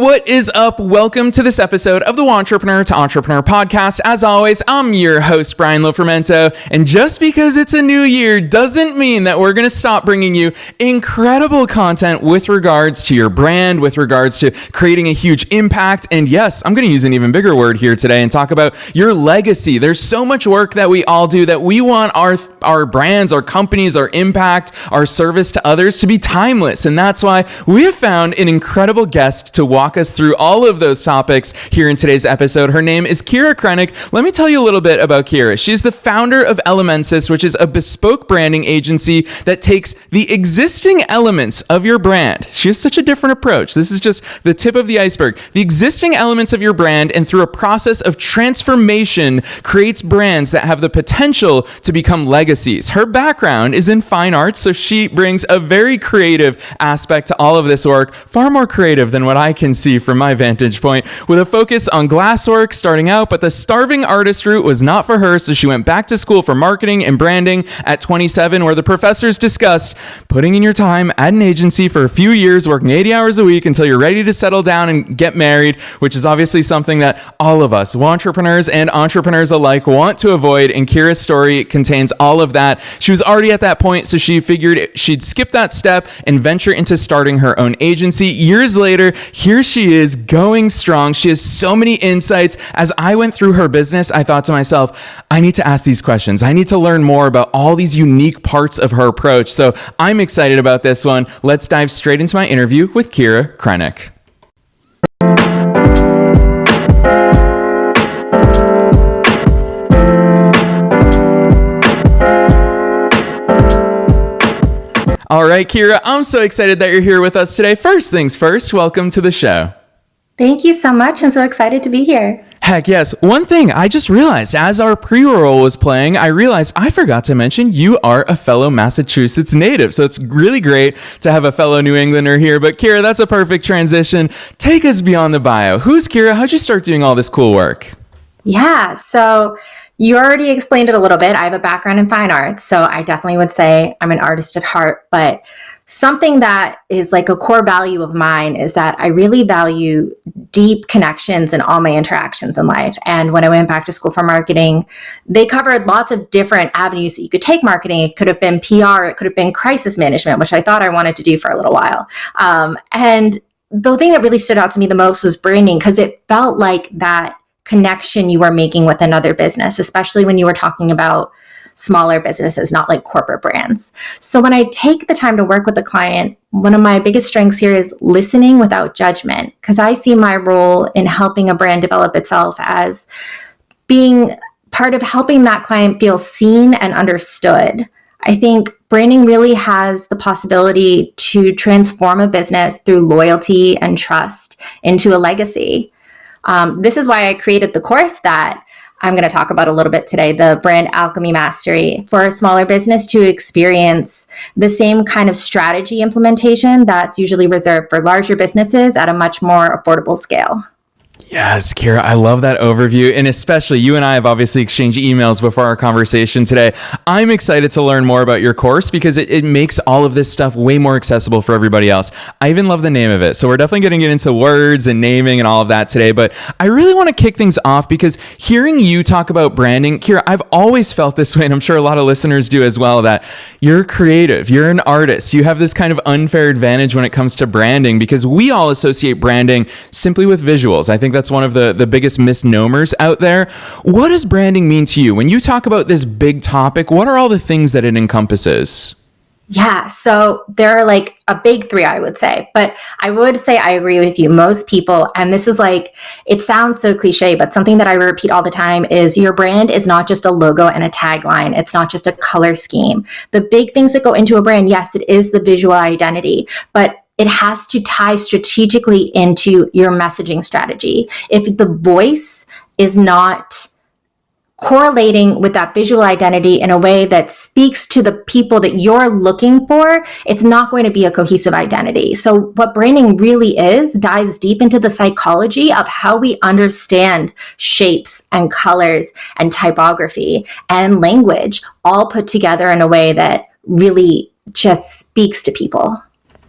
what is up? Welcome to this episode of the Entrepreneur to Entrepreneur podcast. As always, I'm your host, Brian Lofermento, and just because it's a new year doesn't mean that we're going to stop bringing you incredible content with regards to your brand, with regards to creating a huge impact, and yes, I'm going to use an even bigger word here today and talk about your legacy. There's so much work that we all do that we want our brands, our companies, our impact, our service to others to be timeless, and that's why we have found an incredible guest to walk us through all of those topics here in today's episode. Her name is Keira Krenek. Let me tell you a little bit about Keira. She's the founder of Elementsist, which is a bespoke branding agency that takes the existing elements of your brand. She has such a different approach. This is just the tip of the iceberg. The existing elements of your brand, and through a process of transformation, creates brands that have the potential to become legacies. Her background is in fine arts, so she brings a very creative aspect to all of this work, far more creative than what I can see from my vantage point, with a focus on glasswork starting out, but the starving artist route was not for her, so she went back to school for marketing and branding at 27, where the professors discussed putting in your time at an agency for a few years, working 80 hours a week until you're ready to settle down and get married, which is obviously something that all of us, entrepreneurs and entrepreneurs alike, want to avoid, and Keira's story contains all of that. She was already at that point, so she figured she'd skip that step and venture into starting her own agency. Years later, here she is going strong. She has so many insights. As I went through her business, I thought to myself, I need to ask these questions. I need to learn more about all these unique parts of her approach. So I'm excited about this one. Let's dive straight into my interview with Keira Krenek. All right, Keira, I'm so excited that you're here with us today. First things first, welcome to the show. Thank you so much. I'm so excited to be here. Heck yes. One thing I just realized as our pre-roll was playing, I realized I forgot to mention you are a fellow Massachusetts native. So it's really great to have a fellow New Englander here. But Keira, that's a perfect transition. Take us beyond the bio. Who's Keira? How'd you start doing all this cool work? Yeah, so you already explained it a little bit. I have a background in fine arts, so I definitely would say I'm an artist at heart. But something that is like a core value of mine is that I really value deep connections in all my interactions in life. And when I went back to school for marketing, they covered lots of different avenues that you could take marketing. It could have been PR, it could have been crisis management, which I thought I wanted to do for a little while. And the thing that really stood out to me the most was branding, because it felt like that connection you were making with another business, especially when you were talking about smaller businesses, not like corporate brands. So when I take the time to work with a client, one of my biggest strengths here is listening without judgment, because I see my role in helping a brand develop itself as being part of helping that client feel seen and understood. I think branding really has the possibility to transform a business through loyalty and trust into a legacy. This is why I created the course that I'm going to talk about a little bit today, the brand Alchemy Mastery, for a smaller business to experience the same kind of strategy implementation that's usually reserved for larger businesses at a much more affordable scale. Yes, Keira, I love that overview. And especially you and I have obviously exchanged emails before our conversation today. I'm excited to learn more about your course because it makes all of this stuff way more accessible for everybody else. I even love the name of it. So we're definitely getting into words and naming and all of that today. But I really want to kick things off because hearing you talk about branding, Keira, I've always felt this way, and I'm sure a lot of listeners do as well, that you're creative, you're an artist, you have this kind of unfair advantage when it comes to branding because we all associate branding simply with visuals. I think that's one of the biggest misnomers out there. What does branding mean to you? When you talk about this big topic, what are all the things that it encompasses? Yeah, so there are like a big three, I would say. But I would say I agree with you. Most people, and this is like, it sounds so cliche, but something that I repeat all the time is your brand is not just a logo and a tagline. It's not just a color scheme. The big things that go into a brand, yes, it is the visual identity, but it has to tie strategically into your messaging strategy. If the voice is not correlating with that visual identity in a way that speaks to the people that you're looking for, it's not going to be a cohesive identity. So what branding really is dives deep into the psychology of how we understand shapes and colors and typography and language all put together in a way that really just speaks to people.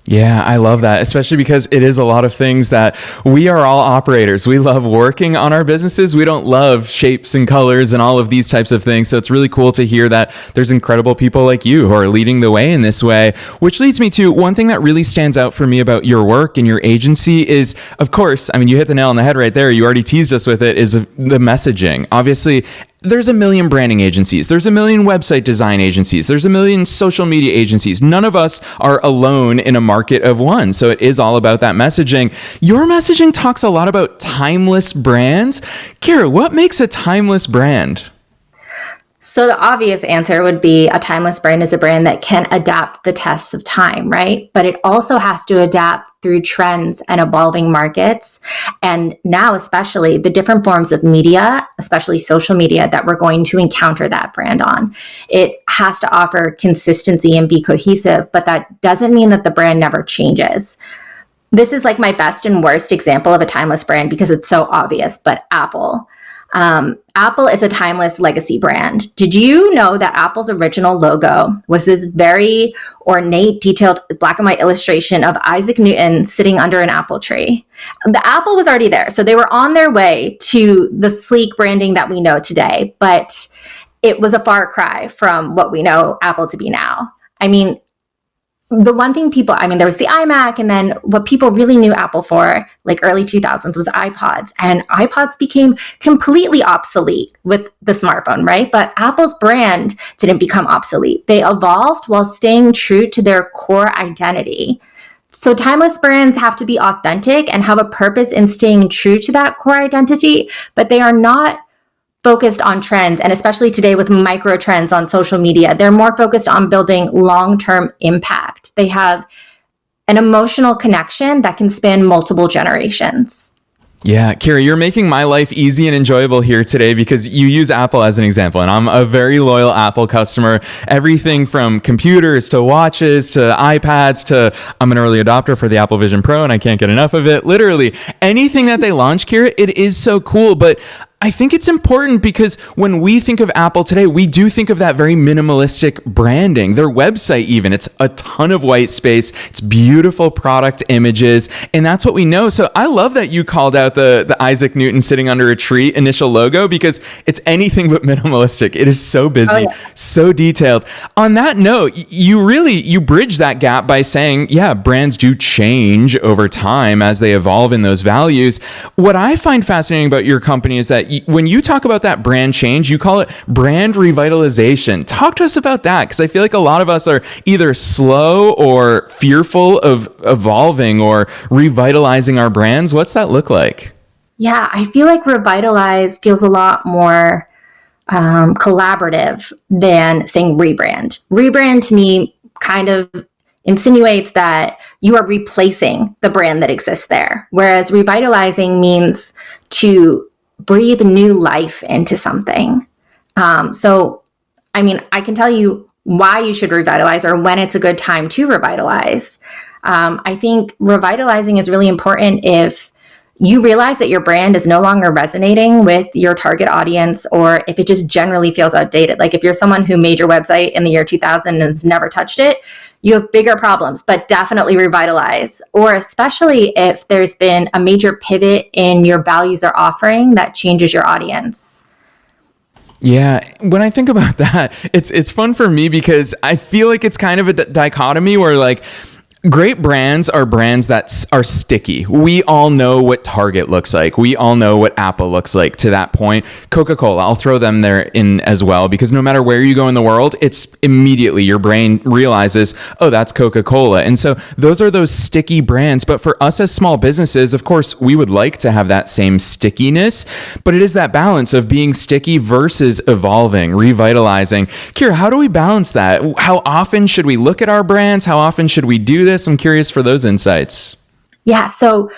Yeah, I love that, especially because it is a lot of things that we are all operators. We love working on our businesses. We don't love shapes and colors and all of these types of things. So it's really cool to hear that there's incredible people like you who are leading the way in this way, which leads me to one thing that really stands out for me about your work and your agency is, of course, I mean, you hit the nail on the head right there. You already teased us with it, is the messaging. Obviously, there's a million branding agencies. There's a million website design agencies. There's a million social media agencies. None of us are alone in a market of one. So it is all about that messaging. Your messaging talks a lot about timeless brands. Keira, what makes a timeless brand? So the obvious answer would be a timeless brand is a brand that can adapt the tests of time, right? But it also has to adapt through trends and evolving markets. And now, especially the different forms of media, especially social media, that we're going to encounter that brand on. It has to offer consistency and be cohesive, but that doesn't mean that the brand never changes. This is like my best and worst example of a timeless brand because it's so obvious, but Apple. Apple is a timeless legacy brand. Did you know that Apple's original logo was this very ornate, detailed black and white illustration of Isaac Newton sitting under an apple tree? The apple was already there, so they were on their way to the sleek branding that we know today, but it was a far cry from what we know Apple to be now. I mean, the one thing there was the iMac, and then what people really knew Apple for, like early 2000s, was iPods. And iPods became completely obsolete with the smartphone, right? But Apple's brand didn't become obsolete. They evolved while staying true to their core identity. So timeless brands have to be authentic and have a purpose in staying true to that core identity, but they are not focused on trends, and especially today with micro trends on social media, they're more focused on building long-term impact. They have an emotional connection that can span multiple generations. Yeah, Keira, you're making my life easy and enjoyable here today because you use Apple as an example, and I'm a very loyal Apple customer. Everything from computers to watches to iPads to I'm an early adopter for the Apple Vision Pro and I can't get enough of it. Literally anything that they launch, Keira, it is so cool, but I think it's important because when we think of Apple today, we do think of that very minimalistic branding. Their website even, it's a ton of white space. It's beautiful product images, and that's what we know. So I love that you called out the Isaac Newton sitting under a tree initial logo because it's anything but minimalistic. It is so busy, so detailed. On that note, you bridge that gap by saying, yeah, brands do change over time as they evolve in those values. What I find fascinating about your company is that when you talk about that brand change, you call it brand revitalization. Talk to us about that, because I feel like a lot of us are either slow or fearful of evolving or revitalizing our brands. What's that look like? Yeah, I feel like revitalize feels a lot more collaborative than saying rebrand. Rebrand to me kind of insinuates that you are replacing the brand that exists there, whereas revitalizing means to breathe new life into something. I can tell you why you should revitalize or when it's a good time to revitalize. I think revitalizing is really important if you realize that your brand is no longer resonating with your target audience, or if it just generally feels outdated. Like if you're someone who made your website in the year 2000 and has never touched it, you have bigger problems, but definitely revitalize. Or especially if there's been a major pivot in your values or offering that changes your audience. Yeah, when I think about that, it's fun for me because I feel like it's kind of a dichotomy where like great brands are brands that are sticky. We all know what Target looks like. We all know what Apple looks like to that point. Coca-Cola, I'll throw them there in as well, because no matter where you go in the world, it's immediately your brain realizes, oh, that's Coca-Cola. And so those are those sticky brands. But for us as small businesses, of course, we would like to have that same stickiness, but it is that balance of being sticky versus evolving, revitalizing. Keira, how do we balance that? How often should we look at our brands? How often should we do this? I'm curious for those insights. Yeah. So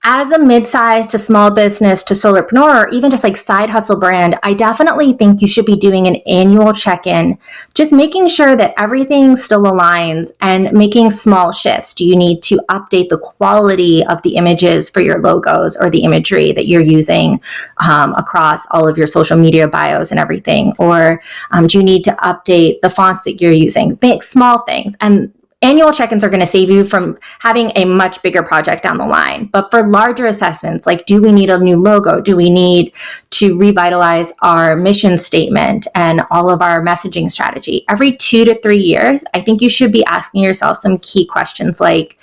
as a mid-size to small business to solopreneur, or even just like side hustle brand, I definitely think you should be doing an annual check-in, just making sure that everything still aligns and making small shifts. Do you need to update the quality of the images for your logos or the imagery that you're using across all of your social media bios and everything? Or do you need to update the fonts that you're using? Small things. And annual check-ins are going to save you from having a much bigger project down the line. But for larger assessments, like, do we need a new logo? Do we need to revitalize our mission statement and all of our messaging strategy? Every 2 to 3 years, I think you should be asking yourself some key questions like,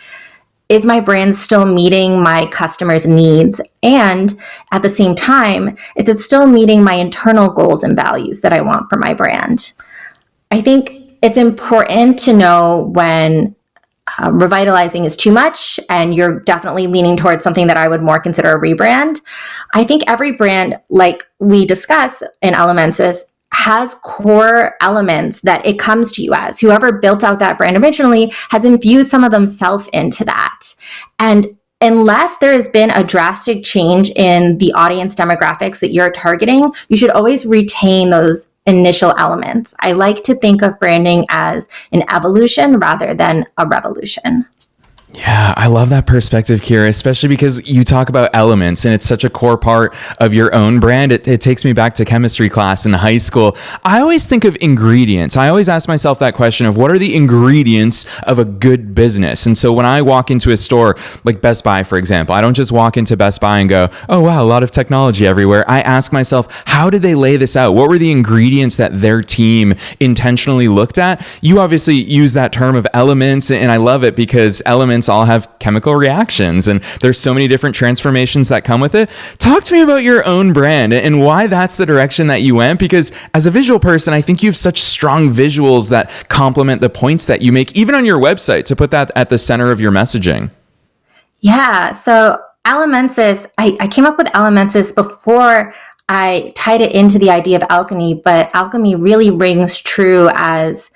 is my brand still meeting my customers' needs? And at the same time, is it still meeting my internal goals and values that I want for my brand? I think it's important to know when revitalizing is too much and you're definitely leaning towards something that I would more consider a rebrand. I think every brand, like we discuss in Elementsist, has core elements that it comes to you as. Whoever built out that brand originally has infused some of themselves into that. And unless there has been a drastic change in the audience demographics that you're targeting, you should always retain those initial elements. I like to think of branding as an evolution rather than a revolution. Yeah, I love that perspective, Keira, especially because you talk about elements and it's such a core part of your own brand. It takes me back to chemistry class in high school. I always think of ingredients. I always ask myself that question of what are the ingredients of a good business? And so when I walk into a store like Best Buy, for example, I don't just walk into Best Buy and go, oh, wow, a lot of technology everywhere. I ask myself, how did they lay this out? What were the ingredients that their team intentionally looked at? You obviously use that term of elements, and I love it because elements all have chemical reactions and there's so many different transformations that come with it. Talk to me about your own brand and why that's the direction that you went, because as a visual person, I think you have such strong visuals that complement the points that you make, even on your website, to put that at the center of your messaging. Yeah, so Elementsist, I came up with Elementsist before I tied it into the idea of alchemy, but alchemy really rings true as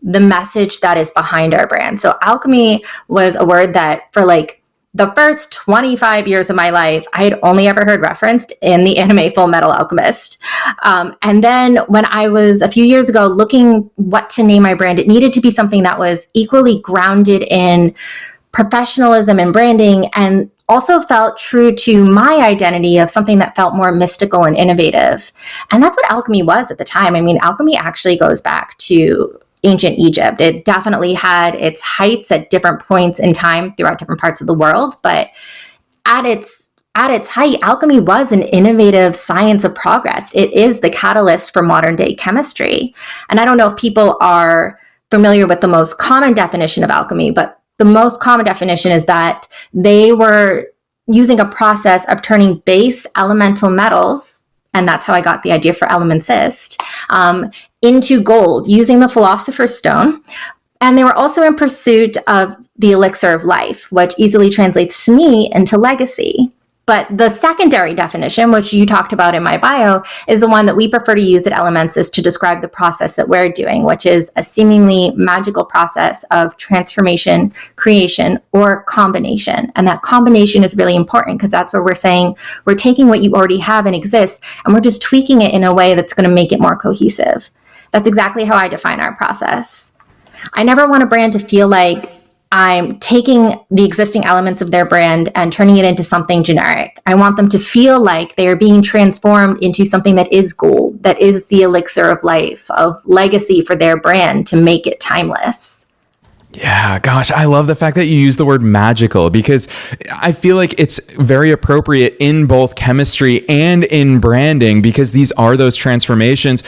the message that is behind our brand. So alchemy was a word that for like the first 25 years of my life, I had only ever heard referenced in the anime Full Metal Alchemist. And then when I was a few years ago looking what to name my brand, it needed to be something that was equally grounded in professionalism and branding and also felt true to my identity of something that felt more mystical and innovative. And that's what alchemy was at the time. I mean, alchemy actually goes back to ancient Egypt. It definitely had its heights at different points in time throughout different parts of the world, but at its height, alchemy was an innovative science of progress. It is the catalyst for modern day chemistry. And I don't know if people are familiar with the most common definition of alchemy, but the most common definition is that they were using a process of turning base elemental metals, and that's how I got the idea for Elementsist, into gold using the Philosopher's Stone. And they were also in pursuit of the elixir of life, which easily translates to me into legacy. But the secondary definition, which you talked about in my bio, is the one that we prefer to use at Elementsist to describe the process that we're doing, which is a seemingly magical process of transformation, creation, or combination. And that combination is really important because that's where we're saying we're taking what you already have and exists, and we're just tweaking it in a way that's going to make it more cohesive. That's exactly how I define our process. I never want a brand to feel like I'm taking the existing elements of their brand and turning it into something generic. I want them to feel like they are being transformed into something that is gold, that is the elixir of life, of legacy for their brand to make it timeless. Yeah, gosh, I love the fact that you use the word magical because I feel like it's very appropriate in both chemistry and in branding because these are those transformations.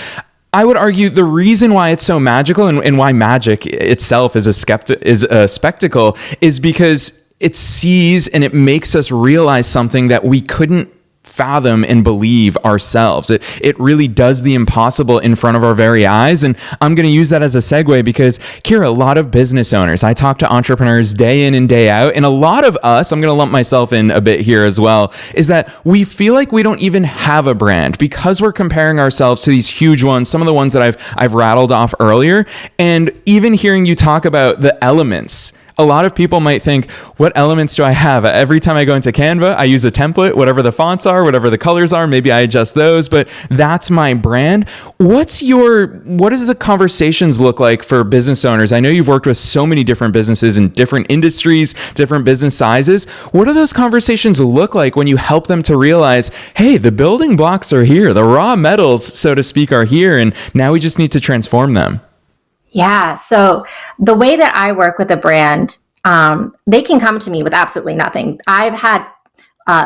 I would argue the reason why it's so magical and why magic itself is a spectacle is because it sees and it makes us realize something that we couldn't fathom and believe ourselves. It really does the impossible in front of our very eyes. And I'm going to use that as a segue because, Keira, a lot of business owners, I talk to entrepreneurs day in and day out, and a lot of us, I'm going to lump myself in a bit here as well, is that we feel like we don't even have a brand because we're comparing ourselves to these huge ones, some of the ones that I've rattled off earlier. And even hearing you talk about the elements, a lot of people might think, what elements do I have? Every time I go into Canva, I use a template, whatever the fonts are, whatever the colors are, maybe I adjust those, but that's my brand. What does the conversations look like for business owners? I know you've worked with so many different businesses in different industries, different business sizes. What do those conversations look like when you help them to realize, hey, the building blocks are here, the raw metals, so to speak, are here, and now we just need to transform them? Yeah. So the way that I work with a brand, they can come to me with absolutely nothing. I've had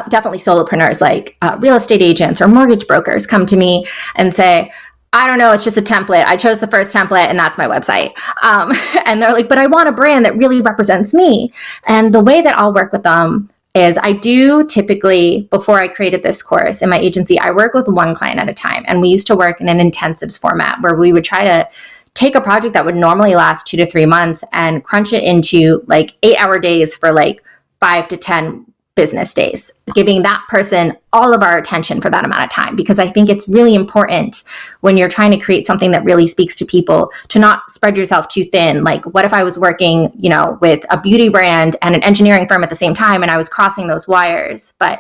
definitely solopreneurs like real estate agents or mortgage brokers come to me and say, I don't know, it's just a template. I chose the first template and that's my website. And they're like, but I want a brand that really represents me. And the way that I'll work with them is I do typically, before I created this course in my agency, I work with one client at a time. And we used to work in an intensives format where we would try to take a project that would normally last 2 to 3 months and crunch it into like 8-hour days for like 5 to 10 business days, giving that person all of our attention for that amount of time. Because I think it's really important when you're trying to create something that really speaks to people to not spread yourself too thin. Like, what if I was working, with a beauty brand and an engineering firm at the same time and I was crossing those wires? But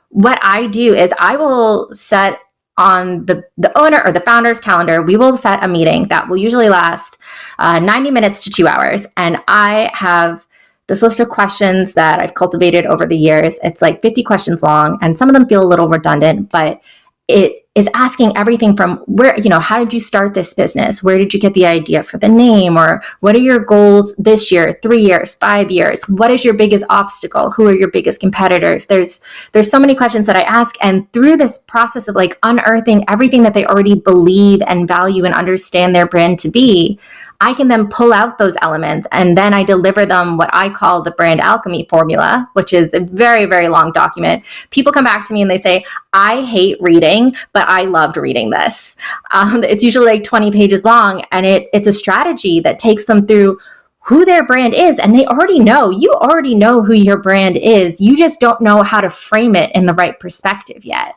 what I do is I will set on the owner or the founder's calendar, we will set a meeting that will usually last 90 minutes to 2 hours. And I have this list of questions that I've cultivated over the years. It's like 50 questions long, and some of them feel a little redundant, but it is asking everything from where, how did you start this business? Where did you get the idea for the name? Or what are your goals this year, 3 years, 5 years? What is your biggest obstacle? Who are your biggest competitors? There's so many questions that I ask. And through this process of like unearthing everything that they already believe and value and understand their brand to be, I can then pull out those elements and then I deliver them what I call the brand alchemy formula, which is a very, very long document. People come back to me and they say, I hate reading, but I loved reading this. It's usually like 20 pages long, and it's a strategy that takes them through who their brand is. And you already know who your brand is. You just don't know how to frame it in the right perspective yet.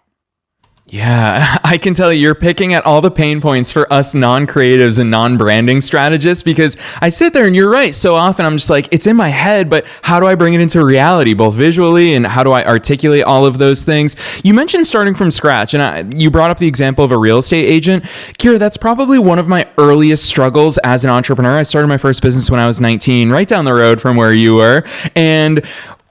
Yeah, I can tell you're picking at all the pain points for us non-creatives and non-branding strategists, because I sit there and you're right. So often I'm just like, it's in my head, but how do I bring it into reality, both visually, and how do I articulate all of those things? You mentioned starting from scratch, and you brought up the example of a real estate agent. Keira, that's probably one of my earliest struggles as an entrepreneur. I started my first business when I was 19, right down the road from where you were. And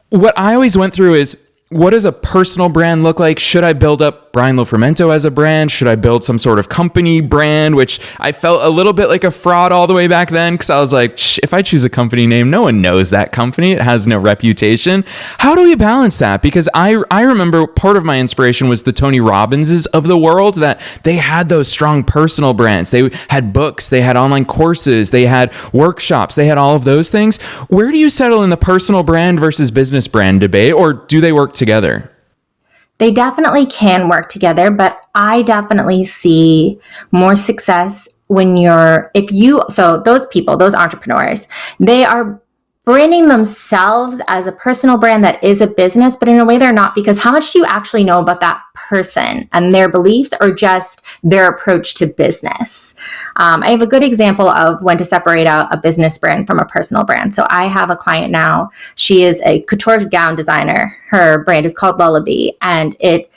what I always went through is, what does a personal brand look like? Should I build up Brian Lofermento as a brand? Should I build some sort of company brand? Which I felt a little bit like a fraud all the way back then, because I was like, if I choose a company name, no one knows that company. It has no reputation. How do we balance that? Because I remember part of my inspiration was the Tony Robbinses of the world, that they had those strong personal brands. They had books, they had online courses, they had workshops, they had all of those things. Where do you settle in the personal brand versus business brand debate, or do they work together? They definitely can work together, but I definitely see more success so those people, those entrepreneurs, they are branding themselves as a personal brand that is a business, but in a way they're not, because how much do you actually know about that person and their beliefs, or just their approach to business? I have a good example of when to separate out a business brand from a personal brand. So I have a client now. She is a couture gown designer. Her brand is called Lullaby, and it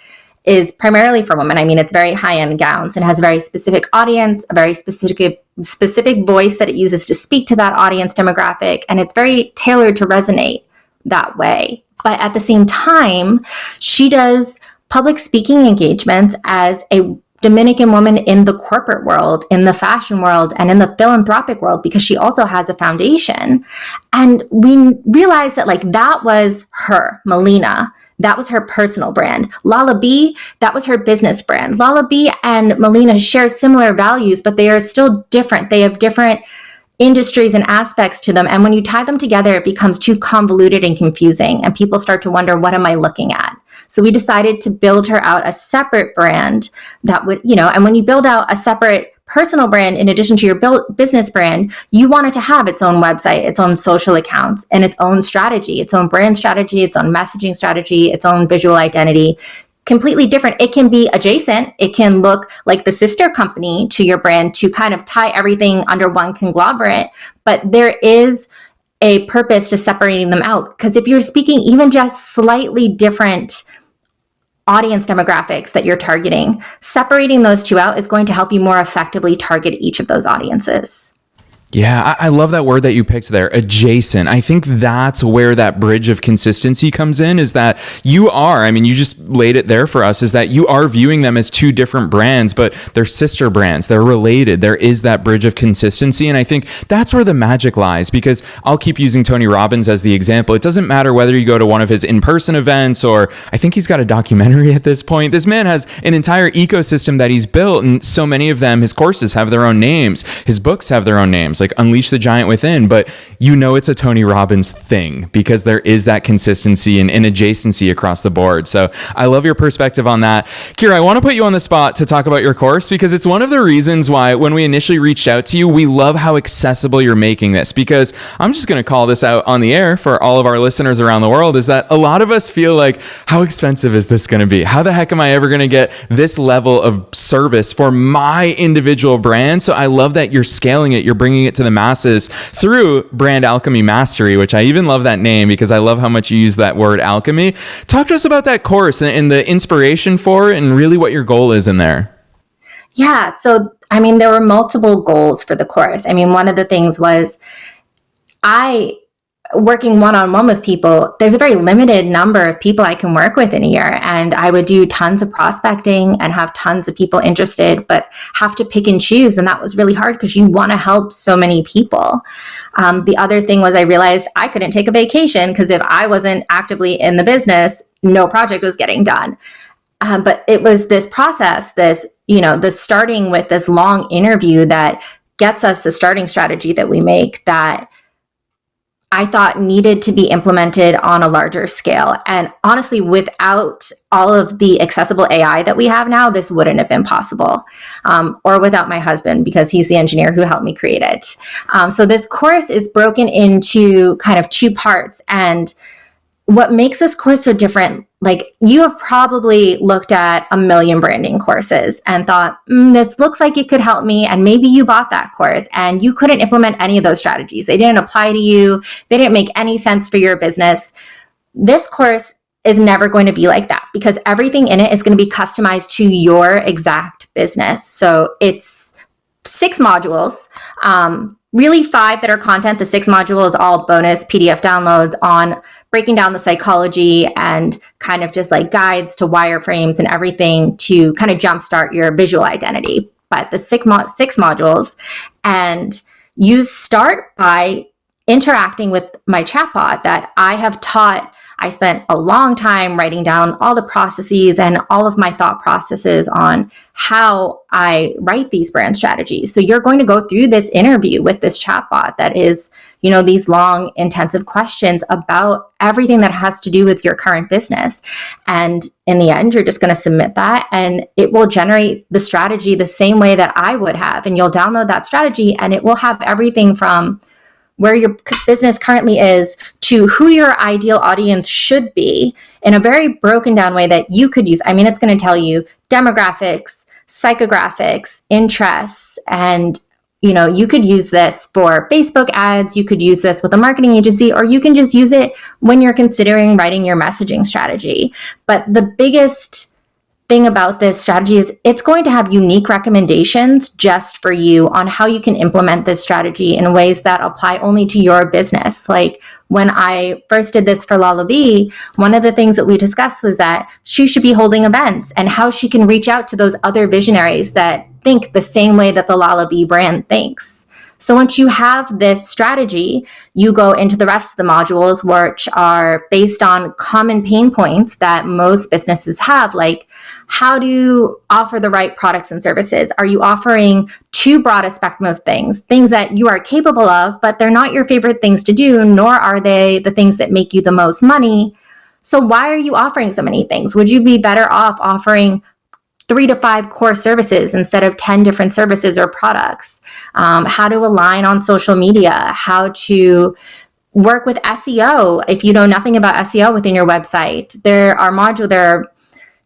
is primarily for women. I mean, it's very high-end gowns and has a very specific audience, a very specific voice that it uses to speak to that audience demographic, and it's very tailored to resonate that way. But at the same time, she does public speaking engagements as a Dominican woman in the corporate world, in the fashion world, and in the philanthropic world, because she also has a foundation. And we realized that that was her, Melina. That was her personal brand. Lala B, that was her business brand. Lala B and Melina share similar values, but they are still different. They have different industries and aspects to them. And when you tie them together, it becomes too convoluted and confusing. And people start to wonder, what am I looking at? So we decided to build her out a separate brand that would, and when you build out a separate personal brand in addition to your business brand, you want it to have its own website, its own social accounts, and its own strategy, its own brand strategy, its own messaging strategy, its own visual identity. Completely different. It can be adjacent. It can look like the sister company to your brand to kind of tie everything under one conglomerate, but there is a purpose to separating them out. Because if you're speaking even just slightly different audience demographics that you're targeting, separating those two out is going to help you more effectively target each of those audiences. Yeah, I love that word that you picked there, adjacent. I think that's where that bridge of consistency comes in, is that you just laid it there for us, is that you are viewing them as two different brands, but they're sister brands. They're related. There is that bridge of consistency. And I think that's where the magic lies, because I'll keep using Tony Robbins as the example. It doesn't matter whether you go to one of his in-person events, or I think he's got a documentary at this point. This man has an entire ecosystem that he's built, and so many of them, his courses have their own names. His books have their own names, like Unleash the Giant Within, but it's a Tony Robbins thing because there is that consistency and adjacency across the board. So I love your perspective on that. Keira, I want to put you on the spot to talk about your course, because it's one of the reasons why when we initially reached out to you, we love how accessible you're making this, because I'm just going to call this out on the air for all of our listeners around the world, is that a lot of us feel like, how expensive is this going to be? How the heck am I ever going to get this level of service for my individual brand? So I love that you're scaling it. You're bringing it to the masses through brand Alchemy Mastery, which I even love that name because I love how much you use that word alchemy. Talk to us about that course and the inspiration for it, and really what your goal is in there. Yeah. So, there were multiple goals for the course. One of the things was working one-on-one with people, there's a very limited number of people I can work with in a year. And I would do tons of prospecting and have tons of people interested, but have to pick and choose. And that was really hard because you want to help so many people. The other thing was I realized I couldn't take a vacation because if I wasn't actively in the business, no project was getting done. But it was this process, this starting with this long interview that gets us the starting strategy that we make that I thought needed to be implemented on a larger scale. And honestly, without all of the accessible AI that we have now, this wouldn't have been possible. Or without my husband, because he's the engineer who helped me create it. So this course is broken into kind of two parts. And what makes this course so different, like you have probably looked at a million branding courses and thought, this looks like it could help me. And maybe you bought that course and you couldn't implement any of those strategies. They didn't apply to you. They didn't make any sense for your business. This course is never going to be like that because everything in it is going to be customized to your exact business. So it's 6 modules. Really 5 that are content. The 6 module is all bonus PDF downloads on breaking down the psychology and kind of just like guides to wireframes and everything to kind of jumpstart your visual identity. But the 6 modules, and you start by interacting with my chatbot that I have taught. I spent a long time writing down all the processes and all of my thought processes on how I write these brand strategies. So you're going to go through this interview with this chatbot that is, these long, intensive questions about everything that has to do with your current business. And in the end, you're just going to submit that and it will generate the strategy the same way that I would have. And you'll download that strategy and it will have everything from where your business currently is to who your ideal audience should be in a very broken down way that you could use. It's going to tell you demographics, psychographics, interests, and you could use this for Facebook ads, you could use this with a marketing agency, or you can just use it when you're considering writing your messaging strategy. But the biggest thing about this strategy is it's going to have unique recommendations just for you on how you can implement this strategy in ways that apply only to your business. Like when I first did this for Lala B, one of the things that we discussed was that she should be holding events and how she can reach out to those other visionaries that think the same way that the Lala B brand thinks. So once you have this strategy, you go into the rest of the modules, which are based on common pain points that most businesses have, like how to offer the right products and services. Are you offering too broad a spectrum of things that you are capable of, but they're not your favorite things to do, nor are they the things that make you the most money? So why are you offering so many things? Would you be better off offering 3 to 5 core services instead of 10 different services or products? How to align on social media, how to work with SEO if you know nothing about SEO within your website. There are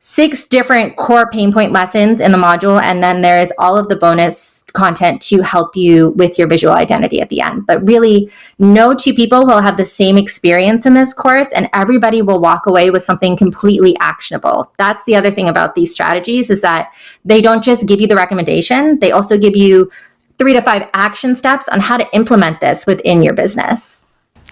6 different core pain point lessons in the module, and then there's all of the bonus content to help you with your visual identity at the end. But really, no 2 people will have the same experience in this course, and everybody will walk away with something completely actionable. That's the other thing about these strategies is that they don't just give you the recommendation, they also give you 3 to 5 action steps on how to implement this within your business.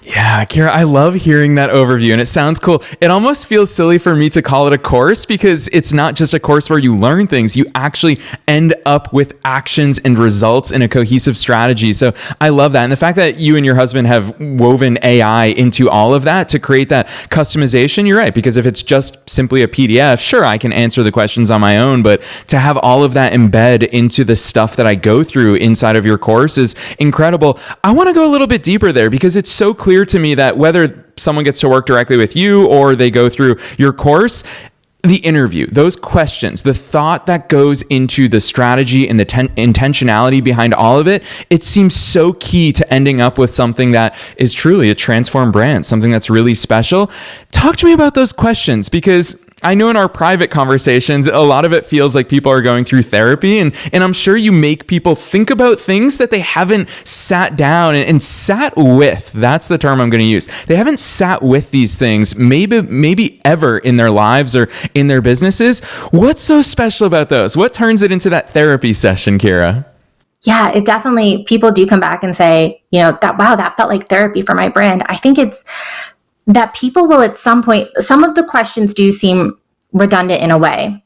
Yeah, Keira, I love hearing that overview, and it sounds cool. It almost feels silly for me to call it a course because it's not just a course where you learn things. You actually end up with actions and results in a cohesive strategy. So I love that. And the fact that you and your husband have woven AI into all of that to create that customization, you're right. Because if it's just simply a PDF, sure, I can answer the questions on my own, but to have all of that embed into the stuff that I go through inside of your course is incredible. I want to go a little bit deeper there because it's so clear to me that whether someone gets to work directly with you or they go through your course, the interview, those questions, the thought that goes into the strategy and the intentionality behind all of it, it seems so key to ending up with something that is truly a transformed brand, something that's really special. Talk to me about those questions, because I know in our private conversations, a lot of it feels like people are going through therapy, and I'm sure you make people think about things that they haven't sat down and sat with. That's the term I'm going to use. They haven't sat with these things maybe ever in their lives or in their businesses. What's so special about those? What turns it into that therapy session, Keira? Yeah, it definitely, people do come back and say, that felt like therapy for my brand. I think it's that people will at some point, some of the questions do seem redundant in a way.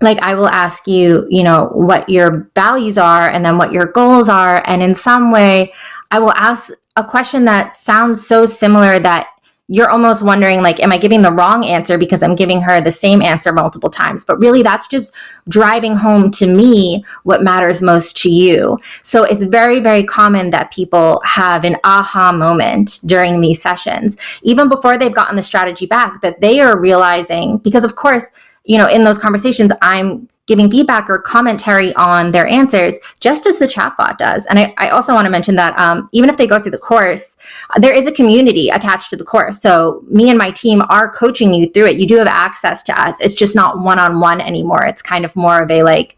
Like I will ask you, what your values are and then what your goals are. And in some way, I will ask a question that sounds so similar that you're almost wondering, like, am I giving the wrong answer because I'm giving her the same answer multiple times? But really, that's just driving home to me what matters most to you. So it's very, very common that people have an aha moment during these sessions, even before they've gotten the strategy back, that they are realizing, because of course, in those conversations, I'm giving feedback or commentary on their answers, just as the chatbot does. And I also want to mention that even if they go through the course, there is a community attached to the course. So me and my team are coaching you through it. You do have access to us. It's just not one-on-one anymore. It's kind of more of a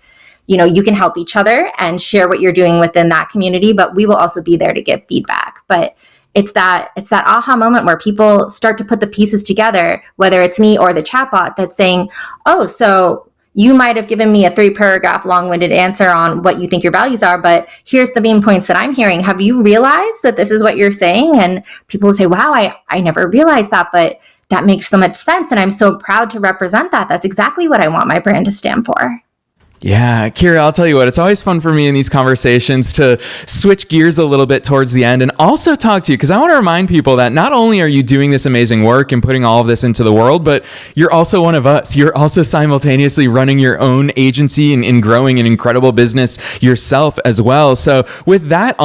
you can help each other and share what you're doing within that community, but we will also be there to give feedback. But it's that aha moment where people start to put the pieces together, whether it's me or the chatbot that's saying, oh, so you might have given me a 3-paragraph long-winded answer on what you think your values are, but here's the main points that I'm hearing. Have you realized that this is what you're saying? And people will say, wow, I never realized that, but that makes so much sense. And I'm so proud to represent that. That's exactly what I want my brand to stand for. Yeah, Keira, I'll tell you what, it's always fun for me in these conversations to switch gears a little bit towards the end and also talk to you, because I want to remind people that not only are you doing this amazing work and putting all of this into the world, but you're also one of us. You're also simultaneously running your own agency and growing an incredible business yourself as well. So with that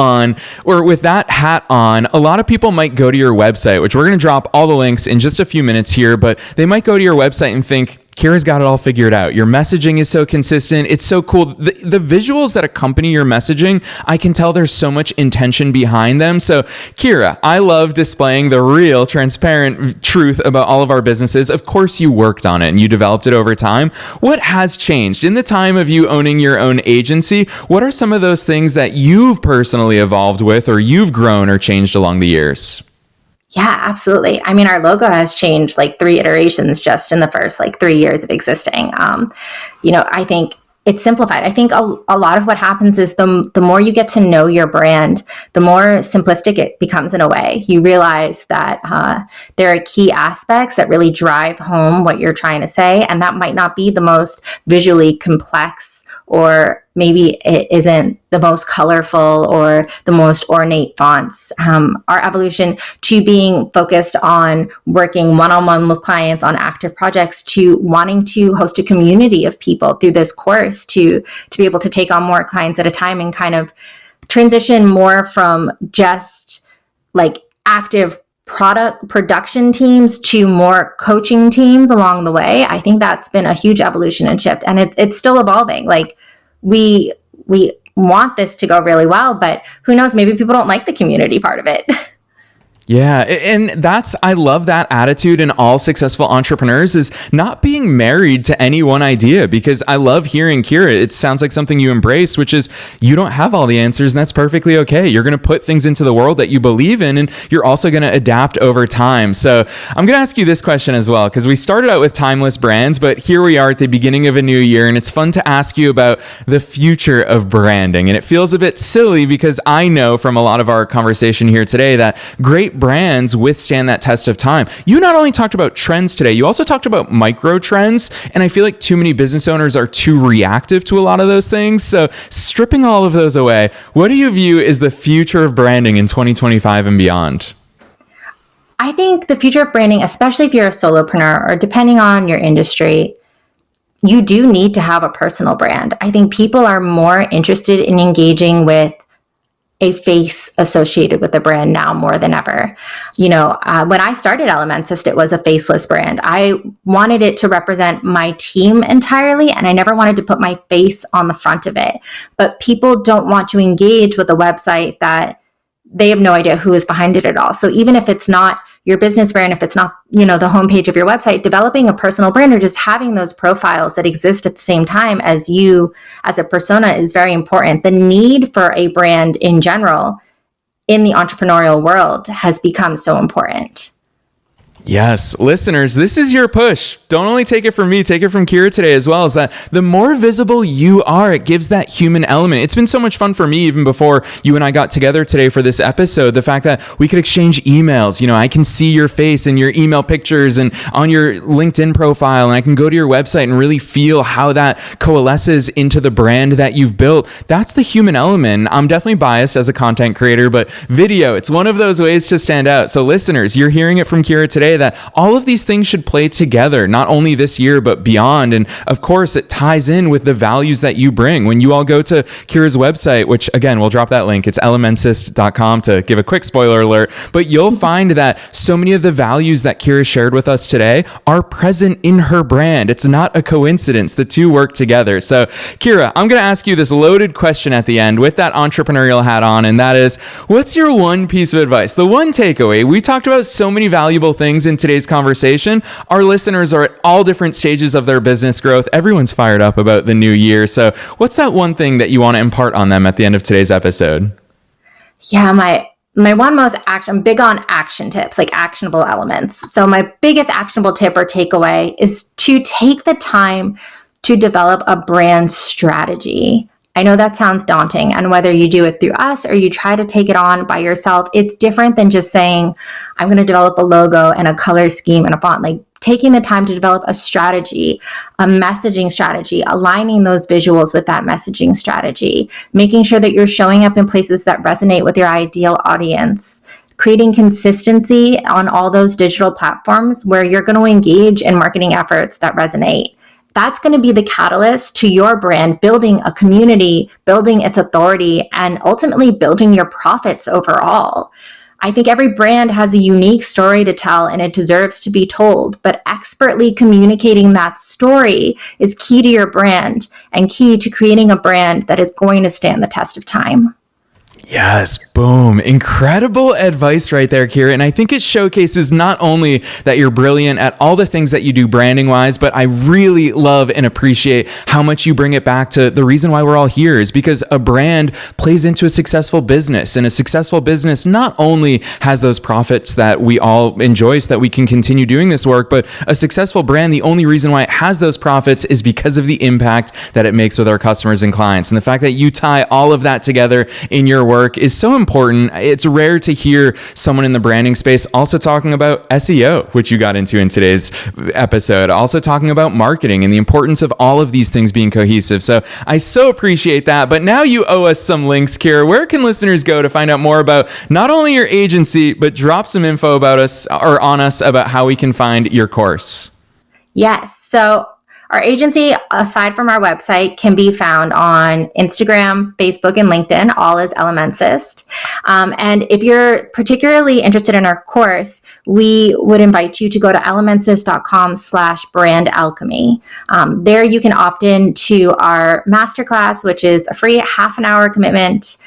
hat on, a lot of people might go to your website, which we're going to drop all the links in just a few minutes here, but they might go to your website and think, Keira's got it all figured out. Your messaging is so consistent. It's so cool. The visuals that accompany your messaging, I can tell there's so much intention behind them. So Keira, I love displaying the real transparent truth about all of our businesses. Of course, you worked on it and you developed it over time. What has changed in the time of you owning your own agency? What are some of those things that you've personally evolved with, or you've grown or changed along the years? Yeah, absolutely. I mean, our logo has changed like 3 iterations just in the first 3 years of existing. I think it's simplified. I think a lot of what happens is the more you get to know your brand, the more simplistic it becomes in a way. You realize that there are key aspects that really drive home what you're trying to say, and that might not be the most visually complex, or maybe it isn't the most colorful or the most ornate fonts. Our evolution to being focused on working one-on-one with clients on active projects, to wanting to host a community of people through this course, to be able to take on more clients at a time and kind of transition more from just active product production teams to more coaching teams along the way. I think that's been a huge evolution and shift, and it's still evolving. We want this to go really well, but who knows, maybe people don't like the community part of it. Yeah. And I love that attitude in all successful entrepreneurs, is not being married to any one idea, because I love hearing, Keira, it sounds like something you embrace, which is you don't have all the answers, and that's perfectly okay. You're going to put things into the world that you believe in, and you're also going to adapt over time. So I'm going to ask you this question as well, because we started out with timeless brands, but here we are at the beginning of a new year, and it's fun to ask you about the future of branding. And it feels a bit silly because I know from a lot of our conversation here today that great brands withstand that test of time. You not only talked about trends today, you also talked about micro trends. And I feel like too many business owners are too reactive to a lot of those things. So stripping all of those away, what do you view as the future of branding in 2025 and beyond? I think the future of branding, especially if you're a solopreneur or depending on your industry, you do need to have a personal brand. I think people are more interested in engaging with a face associated with the brand now more than ever. When I started Elementsist, it was a faceless brand. I wanted it to represent my team entirely, and I never wanted to put my face on the front of it. But people don't want to engage with a website that they have no idea who is behind it at all. So even if it's not your business brand, if it's not, the homepage of your website, developing a personal brand or just having those profiles that exist at the same time as you as a persona is very important. The need for a brand in general in the entrepreneurial world has become so important. Yes, listeners, this is your push. Don't only take it from me, take it from Keira today as well, is that the more visible you are, it gives that human element. It's been so much fun for me even before you and I got together today for this episode. The fact that we could exchange emails, I can see your face and your email pictures and on your LinkedIn profile, and I can go to your website and really feel how that coalesces into the brand that you've built. That's the human element. I'm definitely biased as a content creator, but video, it's one of those ways to stand out. So listeners, you're hearing it from Keira today that all of these things should play together, not only this year, but beyond. And of course, it ties in with the values that you bring. When you all go to Keira's website, which again, we'll drop that link, it's elementsist.com to give a quick spoiler alert, but you'll find that so many of the values that Keira shared with us today are present in her brand. It's not a coincidence. The two work together. So Keira, I'm going to ask you this loaded question at the end with that entrepreneurial hat on, and that is, what's your one piece of advice, the one takeaway? We talked about so many valuable things in today's conversation. Our listeners are at all different stages of their business growth. Everyone's fired up about the new year. So what's that one thing that you want to impart on them at the end of today's episode? Yeah, my one most I'm big on action tips, like actionable elements. So my biggest actionable tip or takeaway is to take the time to develop a brand strategy. I know that sounds daunting, and whether you do it through us or you try to take it on by yourself, it's different than just saying, I'm going to develop a logo and a color scheme and a font. Like taking the time to develop a strategy, a messaging strategy, aligning those visuals with that messaging strategy, making sure that you're showing up in places that resonate with your ideal audience, creating consistency on all those digital platforms where you're going to engage in marketing efforts that resonate. That's going to be the catalyst to your brand, building a community, building its authority, and ultimately building your profits overall. I think every brand has a unique story to tell, and it deserves to be told, but expertly communicating that story is key to your brand and key to creating a brand that is going to stand the test of time. Yes, boom. Incredible advice right there, Keira. And I think it showcases not only that you're brilliant at all the things that you do branding wise, but I really love and appreciate how much you bring it back to the reason why we're all here is because a brand plays into a successful business, and a successful business not only has those profits that we all enjoy so that we can continue doing this work, but a successful brand, the only reason why it has those profits is because of the impact that it makes with our customers and clients. And the fact that you tie all of that together in your work is so important. It's rare to hear someone in the branding space also talking about SEO, which you got into in today's episode, also talking about marketing and the importance of all of these things being cohesive. So I so appreciate that. But now you owe us some links, Keira. Where can listeners go to find out more about not only your agency, but drop some info about us or on us about how we can find your course? Yes. So Our agency, aside from our website, can be found on Instagram, Facebook, and LinkedIn, all as Elementsist. And if you're particularly interested in our course, we would invite you to go to elementsist.com/brand alchemy. There you can opt in to our masterclass, which is a free half-an-hour commitment.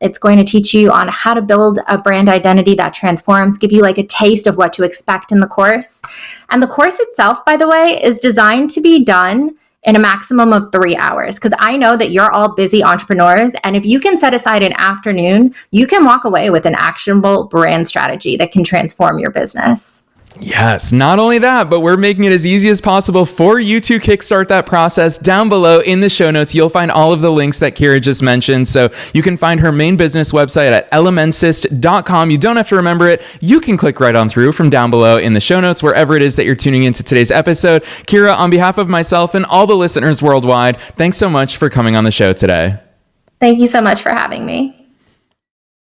It's going to teach you on how to build a brand identity that transforms, give you like a taste of what to expect in the course. And the course itself, by the way, is designed to be done in a maximum of 3 hours, because I know that you're all busy entrepreneurs. And if you can set aside an afternoon, you can walk away with an actionable brand strategy that can transform your business. Yes, not only that, but we're making it as easy as possible for you to kickstart that process. Down below in the show notes, you'll find all of the links that Keira just mentioned. So you can find her main business website at elementsist.com. You don't have to remember it. You can click right on through from down below in the show notes, wherever it is that you're tuning into today's episode. Keira, on behalf of myself and all the listeners worldwide, thanks so much for coming on the show today. Thank you so much for having me.